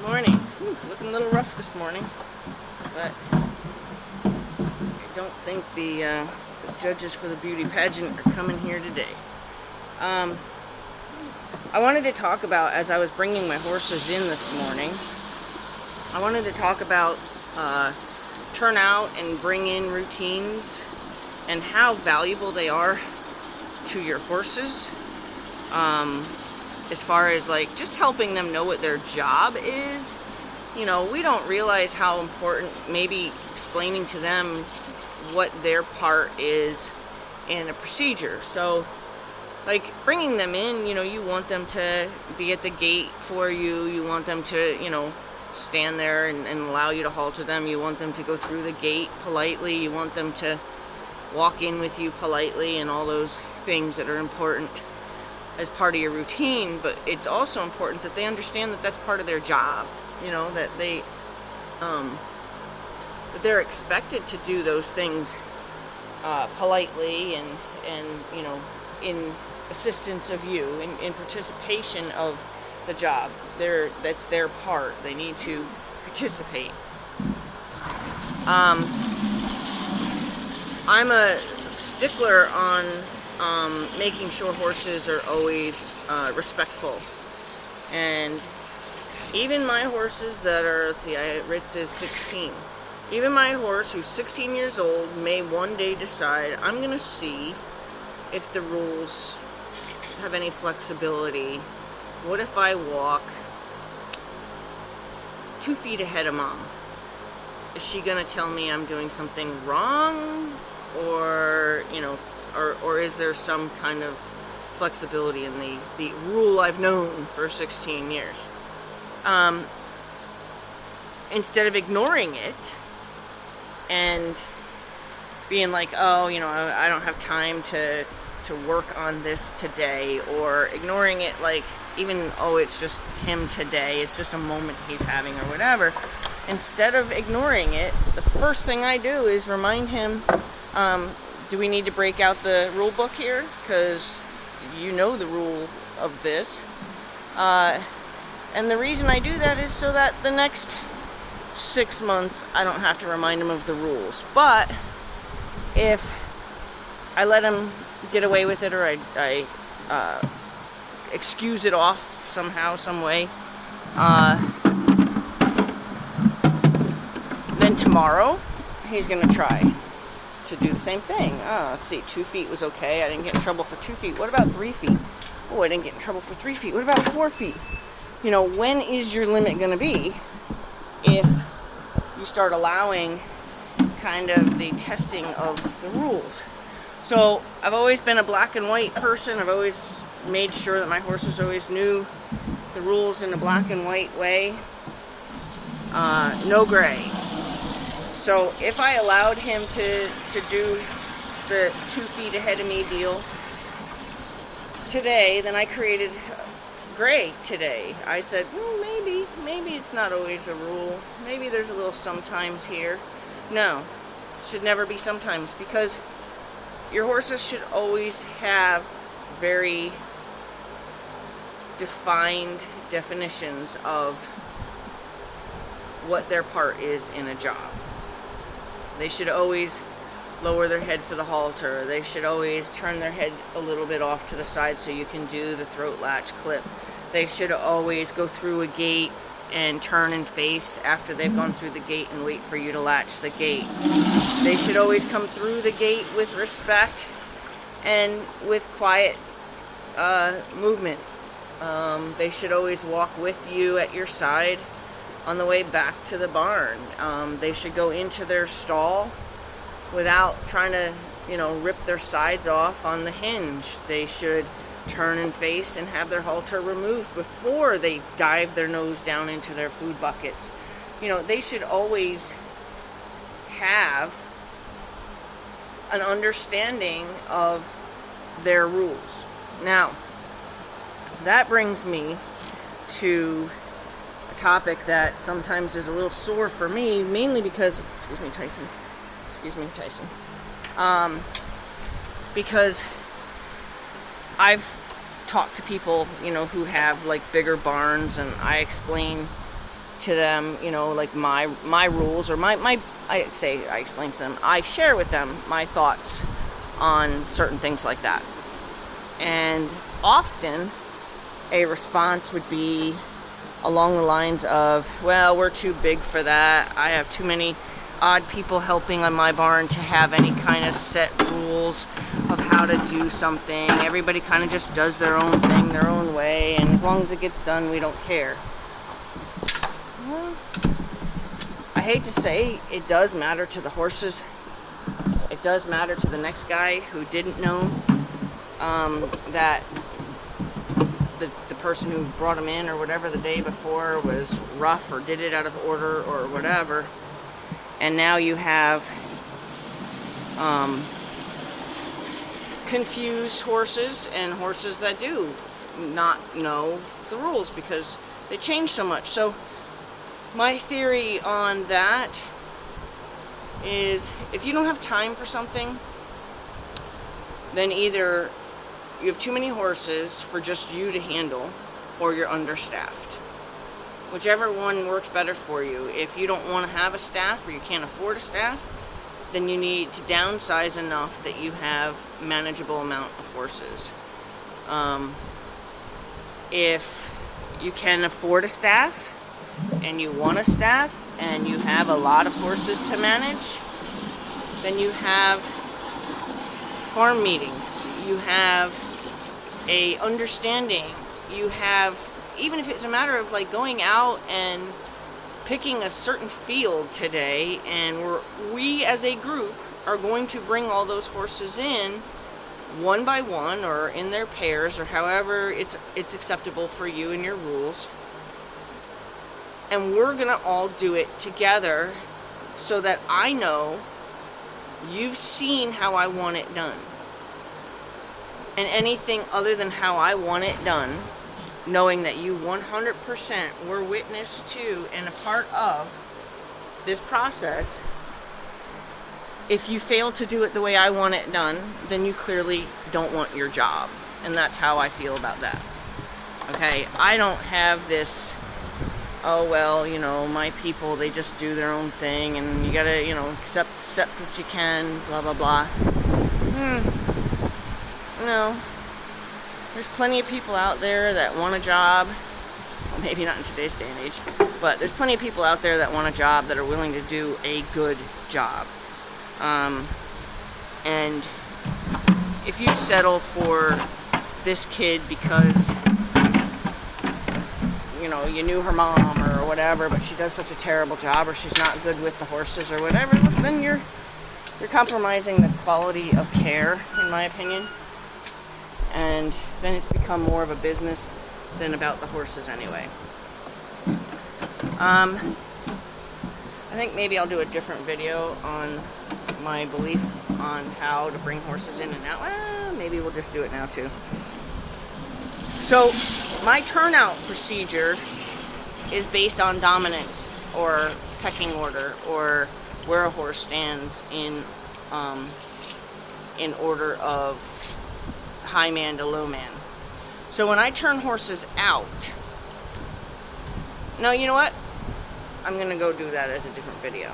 morning. Looking a little rough this morning, but I don't think the judges for the beauty pageant are coming here today. I wanted to talk about, as I was bringing my horses in this morning, I wanted to talk about turn out and bring in routines and how valuable they are to your horses. As far as like just helping them know what their job is. You know, we don't realize how important, maybe explaining to them what their part is in a procedure. So like bringing them in, you know, you want them to be at the gate for you. You want them to, you know, stand there and allow you to halter them. You want them to go through the gate politely. You want them to walk in with you politely and all those things that are important as part of your routine. But it's also important that they understand that that's part of their job, you know, that they're expected to do those things politely and you know, in assistance of you, in participation of the job. That's their part. They need to participate. I'm a stickler on making sure horses are always respectful. And even my horses that are, Ritz is 16. Even my horse, who's 16 years old, may one day decide, I'm going to see if the rules have any flexibility. What if I walk 2 feet ahead of mom? Is she going to tell me I'm doing something wrong? Or, you know, or is there some kind of flexibility in the rule I've known for 16 years? Instead of ignoring it and being like, oh, you know, I don't have time to work on this today, or ignoring it like, even, oh, it's just him today, it's just a moment he's having or whatever. Instead of ignoring it, the first thing I do is remind him, do we need to break out the rule book here? Because you know the rule of this. And the reason I do that is so that the next 6 months I don't have to remind him of the rules. But if I let him get away with it, or I excuse it off somehow, some way, then tomorrow he's going to try to do the same thing. Let's see, 2 feet was okay. I didn't get in trouble for 2 feet. What about 3 feet? Oh, I didn't get in trouble for 3 feet. What about 4 feet? You know, when is your limit going to be if you start allowing kind of the testing of the rules? So I've always been a black and white person. I've always made sure that my horses always knew the rules in a black and white way. No gray. So if I allowed him to do the 2 feet ahead of me deal today, then I created gray today. I said, well, maybe it's not always a rule. Maybe there's a little sometimes here. No, it should never be sometimes, because your horses should always have very defined definitions of what their part is in a job. They should always lower their head for the halter. They should always turn their head a little bit off to the side so you can do the throat latch clip. They should always go through a gate and turn and face after they've gone through the gate and wait for you to latch the gate. They should always come through the gate with respect and with quiet movement. They should always walk with you at your side on the way back to the barn. They should go into their stall without trying to, you know, rip their sides off on the hinge. They should turn and face and have their halter removed before they dive their nose down into their food buckets. You know, they should always have an understanding of their rules. Now, that brings me to a topic that sometimes is a little sore for me, mainly because, excuse me, Tyson. Because I've talked to people, you know, who have like bigger barns, and I explain to them, you know, like my rules, or I explain to them, I share with them my thoughts on certain things like that. And often a response would be along the lines of, well, we're too big for that. I have too many odd people helping on my barn to have any kind of set rules of how to do something. Everybody kind of just does their own thing, their own way, and as long as it gets done, we don't care. Well, I hate to say, it does matter to the horses. It does matter to the next guy who didn't know that the person who brought him in or whatever the day before was rough or did it out of order or whatever. And now you have confused horses and horses that do not know the rules because they change so much. So my theory on that is, if you don't have time for something, then either you have too many horses for just you to handle, or you're understaffed. Whichever one works better for you. If you don't want to have a staff, or you can't afford a staff, then you need to downsize enough that you have manageable amount of horses. If you can afford a staff, and you want a staff, and you have a lot of horses to manage, then you have farm meetings. You have a understanding. You have, even if it's a matter of like going out and picking a certain field today, and we as a group are going to bring all those horses in one by one or in their pairs or however it's acceptable for you and your rules. And we're going to all do it together so that I know you've seen how I want it done. And anything other than how I want it done, knowing that you 100% were witness to and a part of this process, if you fail to do it the way I want it done, then you clearly don't want your job. And that's how I feel about that. Okay, I don't have this, oh, well, you know, my people, they just do their own thing, and you gotta, you know, accept what you can, blah, blah, blah. No. There's plenty of people out there that want a job. Well, maybe not in today's day and age, but there's plenty of people out there that want a job that are willing to do a good job. And if you settle for this kid because, you know, you knew her mom or whatever, but she does such a terrible job, or she's not good with the horses or whatever, then you're compromising the quality of care, in my opinion. And then it's become more of a business than about the horses anyway. I think maybe I'll do a different video on my belief on how to bring horses in and out. Well, maybe we'll just do it now too. So my turnout procedure is based on dominance or pecking order, or where a horse stands in order of high man to low man. So when I turn horses out, now you know what? I'm gonna go do that as a different video.